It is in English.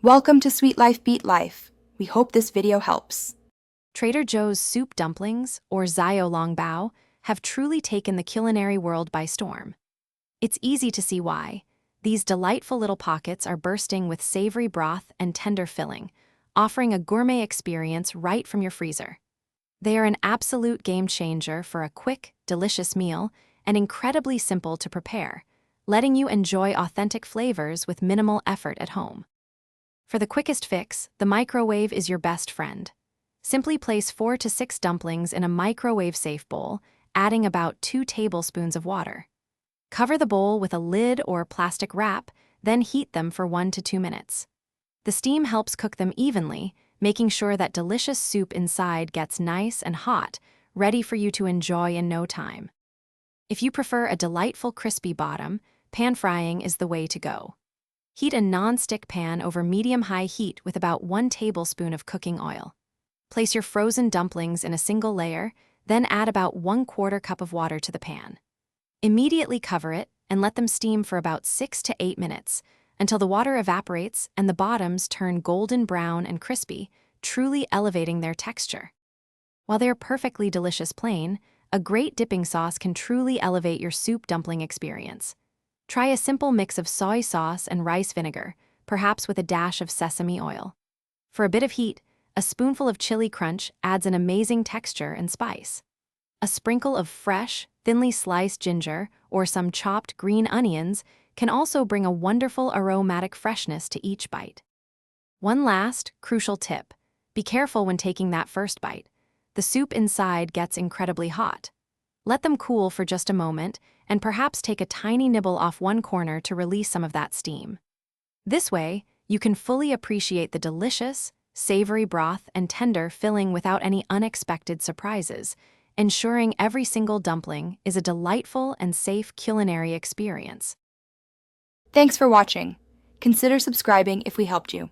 Welcome to Sweet Life Beat Life. We hope this video helps. Trader Joe's soup dumplings, or Zio Long Bao, have truly taken the culinary world by storm. It's easy to see why. These delightful little pockets are bursting with savory broth and tender filling, offering a gourmet experience right from your freezer. They are an absolute game changer for a quick, delicious meal and incredibly simple to prepare, letting you enjoy authentic flavors with minimal effort at home. For the quickest fix, the microwave is your best friend. Simply place 4 to 6 dumplings in a microwave-safe bowl, adding about 2 tablespoons of water. Cover the bowl with a lid or plastic wrap, then heat them for 1 to 2 minutes. The steam helps cook them evenly, making sure that delicious soup inside gets nice and hot, ready for you to enjoy in no time. If you prefer a delightful crispy bottom, pan frying is the way to go. Heat a non-stick pan over medium-high heat with about 1 tablespoon of cooking oil. Place your frozen dumplings in a single layer, then add about 1/4 cup of water to the pan. Immediately cover it and let them steam for about 6 to 8 minutes until the water evaporates and the bottoms turn golden brown and crispy, truly elevating their texture. While they're perfectly delicious plain, a great dipping sauce can truly elevate your soup dumpling experience. Try a simple mix of soy sauce and rice vinegar, perhaps with a dash of sesame oil. For a bit of heat, a spoonful of chili crunch adds an amazing texture and spice. A sprinkle of fresh, thinly sliced ginger or some chopped green onions can also bring a wonderful aromatic freshness to each bite. One last, crucial tip: be careful when taking that first bite. The soup inside gets incredibly hot. Let them cool for just a moment, and perhaps take a tiny nibble off one corner to release some of that steam. This way, you can fully appreciate the delicious, savory broth and tender filling without any unexpected surprises, ensuring every single dumpling is a delightful and safe culinary experience. Thanks for watching. Consider subscribing if we helped you.